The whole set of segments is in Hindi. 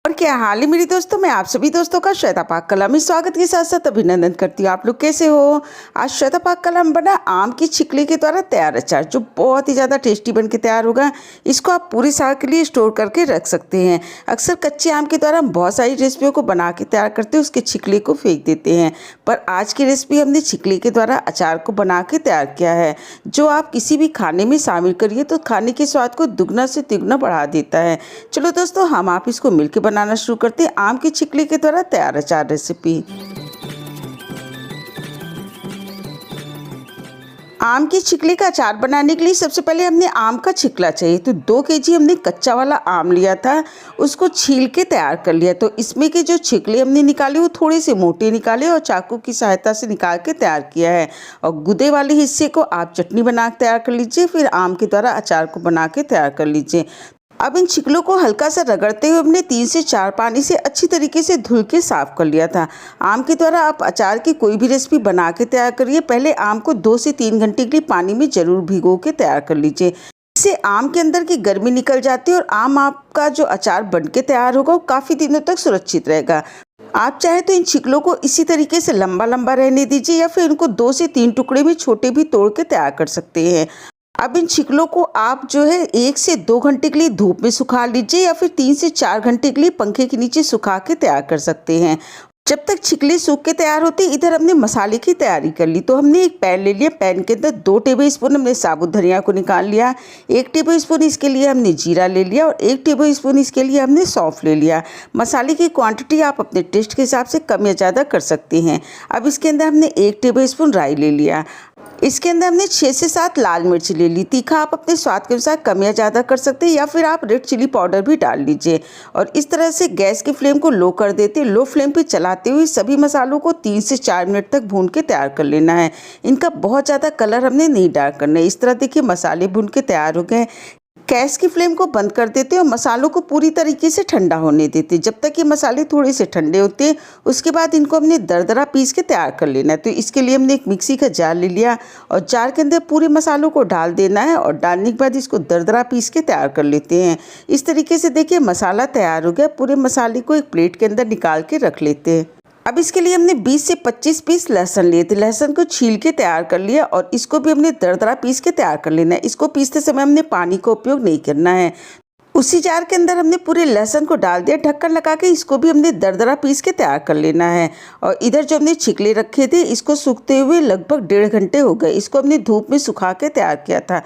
और क्या हाल है मेरी दोस्तों। मैं आप सभी दोस्तों का श्वेता पाक कला में स्वागत के साथ साथ अभिनंदन करती हूँ। आप लोग कैसे हो। आज श्वेता पाक कला में बना आम की छिकली के द्वारा तैयार अचार जो बहुत ही ज़्यादा टेस्टी बन के तैयार होगा। इसको आप पूरे साल के लिए स्टोर करके रख सकते हैं। अक्सर कच्चे आम के द्वारा हम बहुत सारी रेसिपियों को बना के तैयार करते हैं, उसके छिकली को फेंक देते हैं। पर आज की रेसिपी हमने छिकली के द्वारा अचार को बना के तैयार किया है, जो आप किसी भी खाने में शामिल करिए तो खाने के स्वाद को दुगना से तिगुना बढ़ा देता है। चलो दोस्तों, हम आप इसको मिलकर बनाना शुरू करते हैं। आम की छिकली के द्वारा तैयार अचार रेसिपी। आम की छिकली का अचार बनाने के लिए सबसे पहले हमने आम का छिकला चाहिए। तो 2 केजी हमने कच्चा वाला आम लिया था, उसको छील के तैयार कर लिया। तो इसमें के जो छिकले हमने निकाले वो थोड़े से मोटे निकाले और चाकू की सहायता से निकाल के तैयार किया है। और गुदे वाले हिस्से को आप चटनी बना के तैयार कर लीजिए, फिर आम के द्वारा अचार को बना के तैयार कर लीजिए। अब इन छिकलों को हल्का सा रगड़ते हुए हमने 3 से 4 पानी से अच्छी तरीके से धुल के साफ कर लिया था। आम के द्वारा आप अचार की कोई भी रेसिपी बना के तैयार करिए, पहले आम को 2 से 3 घंटे के लिए पानी में जरूर भिगो के तैयार कर लीजिए। इससे आम के अंदर की गर्मी निकल जाती है और आम आपका जो अचार बन के तैयार होगा वो काफ़ी दिनों तक सुरक्षित रहेगा। आप चाहे तो इन छिकलों को इसी तरीके से लंबा लंबा रहने दीजिए या फिर इनको 2 से 3 टुकड़े में छोटे भी तोड़ के तैयार कर सकते हैं। अब इन छिकलों को आप जो है 1 से 2 घंटे के लिए धूप में सुखा लीजिए या फिर 3 से 4 घंटे के लिए पंखे के नीचे सुखा के तैयार कर सकते हैं। जब तक छिकली सूख के तैयार होती है, इधर हमने मसाले की तैयारी कर ली। तो हमने एक पैन ले लिया, पैन के अंदर 2 टेबलस्पून हमने साबुत धनिया को निकाल लिया, 1 टेबलस्पून इसके लिए हमने जीरा ले लिया और 1 टेबलस्पून इसके लिए हमने सौंफ ले लिया। मसाले की क्वांटिटी आप अपने टेस्ट के हिसाब से कम या ज़्यादा कर सकते हैं। अब इसके अंदर हमने 1 टेबलस्पून राई ले लिया। इसके अंदर हमने 6 से 7 लाल मिर्च ले ली। तीखा आप अपने स्वाद के अनुसार कम या ज़्यादा कर सकते हैं या फिर आप रेड चिली पाउडर भी डाल लीजिए। और इस तरह से गैस की फ्लेम को लो कर देते, लो फ्लेम पे चलाते हुए सभी मसालों को 3 से 4 मिनट तक भून के तैयार कर लेना है। इनका बहुत ज़्यादा कलर हमने नहीं डार्क करना है। इस तरह देखिए मसाले भून के तैयार हो गए। गैस की फ्लेम को बंद कर देते और मसालों को पूरी तरीके से ठंडा होने देते। जब तक ये मसाले थोड़े से ठंडे होते हैं उसके बाद इनको हमने दरदरा पीस के तैयार कर लेना है। तो इसके लिए हमने एक मिक्सी का जार ले लिया और जार के अंदर पूरे मसालों को डाल देना है और डालने के बाद इसको दरदरा पीस के तैयार कर लेते हैं। इस तरीके से देखिए मसाला तैयार हो गया। पूरे मसाले को एक प्लेट के अंदर निकाल के रख लेते हैं। अब इसके लिए हमने 20 से 25 पीस लहसुन लिए थे। लहसुन को छील के तैयार कर लिया और इसको भी हमने दरदरा पीस के तैयार कर लेना है। इसको पीसते समय हमने पानी का उपयोग नहीं करना है। उसी जार के अंदर हमने पूरे लहसुन को डाल दिया, ढक्कन लगा के इसको भी हमने दरदरा पीस के तैयार कर लेना है। और इधर जो हमने छिकले रखे थे इसको सूखते हुए लगभग 1.5 घंटे हो गए। इसको हमने धूप में सुखा के तैयार किया था।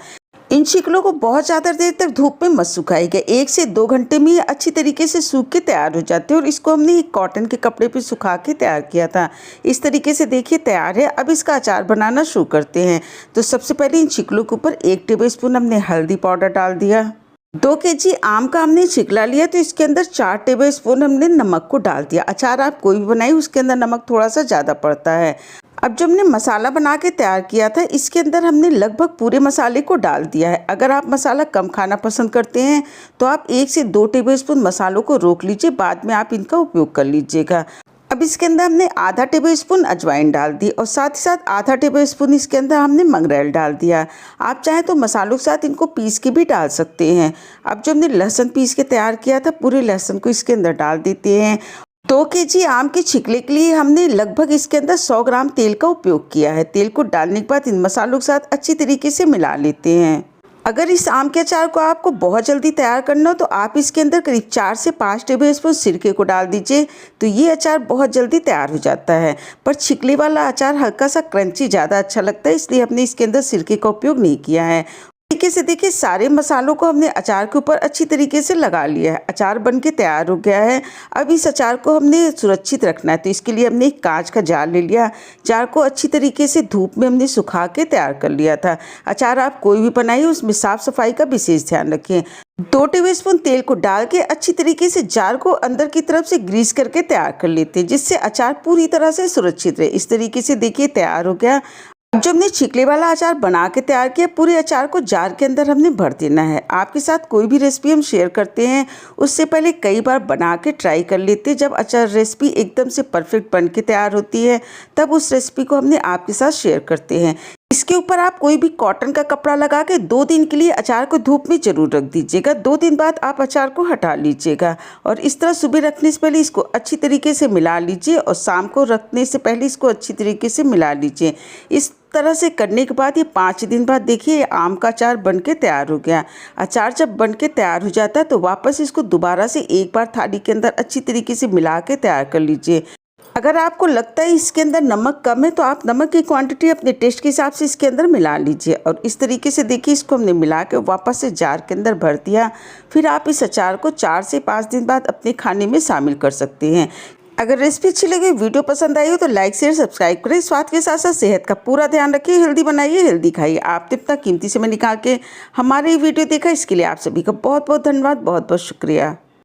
इन छिकलों को बहुत ज़्यादा देर तक धूप में मत सुखाइएगा, 1 से 2 घंटे में ये अच्छी तरीके से सूख के तैयार हो जाते हैं। और इसको हमने एक कॉटन के कपड़े पे सुखा के तैयार किया था। इस तरीके से देखिए तैयार है। अब इसका अचार बनाना शुरू करते हैं। तो सबसे पहले इन छिकलों के ऊपर 1 टेबलस्पून हमने हल्दी पाउडर डाल दिया। 2 केजी आम का हमने छिकला लिया तो इसके अंदर 4 टेबलस्पून हमने नमक को डाल दिया। अचार आप कोई भी बनाइए उसके अंदर नमक थोड़ा सा ज़्यादा पड़ता है। अब जो हमने मसाला बना के तैयार किया था इसके अंदर हमने लगभग पूरे मसाले को डाल दिया है। अगर आप मसाला कम खाना पसंद करते हैं तो आप 1 से 2 टेबलस्पून मसालों को रोक लीजिए, बाद में आप इनका उपयोग कर लीजिएगा। अब इसके अंदर हमने आधा टेबलस्पून अजवाइन डाल दी और साथ ही साथ आधा टेबलस्पून इसके अंदर हमने मंगरेल डाल दिया। आप चाहें तो मसालों के साथ इनको पीस के भी डाल सकते हैं। अब जो हमने लहसुन पीस के तैयार किया था पूरे लहसुन को इसके अंदर डाल देते हैं। 2 केजी आम के छिकले के लिए हमने लगभग इसके अंदर 100 ग्राम तेल का उपयोग किया है। तेल को डालने के बाद इन मसालों के साथ अच्छी तरीके से मिला लेते हैं। अगर इस आम के अचार को आपको बहुत जल्दी तैयार करना हो तो आप इसके अंदर करीब 4 से 5 टेबलस्पून सिरके को डाल दीजिए, तो ये अचार बहुत जल्दी तैयार हो जाता है। पर छिकले वाला अचार हल्का सा क्रंची ज़्यादा अच्छा लगता है, इसलिए हमने इसके अंदर सिरके का उपयोग नहीं किया है। तरीके से देखिए सारे मसालों को हमने अचार के ऊपर अच्छी तरीके से लगा लिया है। अचार बन के तैयार हो गया है। अब इस अचार को हमने सुरक्षित रखना है, तो इसके लिए हमने एक कांच का जार ले लिया। जार को अच्छी तरीके से धूप में हमने सुखा के तैयार कर लिया था। अचार आप कोई भी बनाइए उसमें साफ सफाई का विशेष ध्यान रखें। 2 टेबलस्पून तेल को डाल के अच्छी तरीके से जार को अंदर की तरफ से ग्रीस करके तैयार कर लेते हैं, जिससे अचार पूरी तरह से सुरक्षित रहे। इस तरीके से देखिए तैयार हो गया। जो हमने छिकले वाला अचार बना के तैयार किया पूरे अचार को जार के अंदर हमने भर देना है। आपके साथ कोई भी रेसिपी हम शेयर करते हैं उससे पहले कई बार बना के ट्राई कर लेते हैं। जब अचार रेसिपी एकदम से परफेक्ट बन के तैयार होती है तब उस रेसिपी को हमने आपके साथ शेयर करते हैं। इसके ऊपर आप कोई भी कॉटन का कपड़ा लगा के 2 दिन के लिए अचार को धूप में ज़रूर रख दीजिएगा। 2 दिन बाद आप अचार को हटा लीजिएगा और इस तरह सुबह रखने से पहले इसको अच्छी तरीके से मिला लीजिए और शाम को रखने से पहले इसको अच्छी तरीके से मिला लीजिए। इस तरह से करने के बाद ये 5 दिन बाद देखिए आम का अचार बन के तैयार हो गया। अचार जब बन के तैयार हो जाता है तो वापस इसको दोबारा से एक बार थाली के अंदर अच्छी तरीके से मिला के तैयार कर लीजिए। अगर आपको लगता है इसके अंदर नमक कम है तो आप नमक की क्वांटिटी अपने टेस्ट के हिसाब से इसके अंदर मिला लीजिए। और इस तरीके से देखिए इसको हमने मिला के वापस से जार के अंदर भर दिया। फिर आप इस अचार को 4 से 5 दिन बाद अपने खाने में शामिल कर सकते हैं। अगर रेसिपी अच्छी लगी, वीडियो पसंद आई हो तो लाइक शेयर सब्सक्राइब करें। स्वाद के साथ साथ सेहत का पूरा ध्यान रखिए। हेल्दी बनाइए, हेल्दी खाइए। आपने इतना कीमती समय निकाल के हमारे वीडियो देखा, इसके लिए आप सभी का बहुत बहुत धन्यवाद, बहुत बहुत शुक्रिया।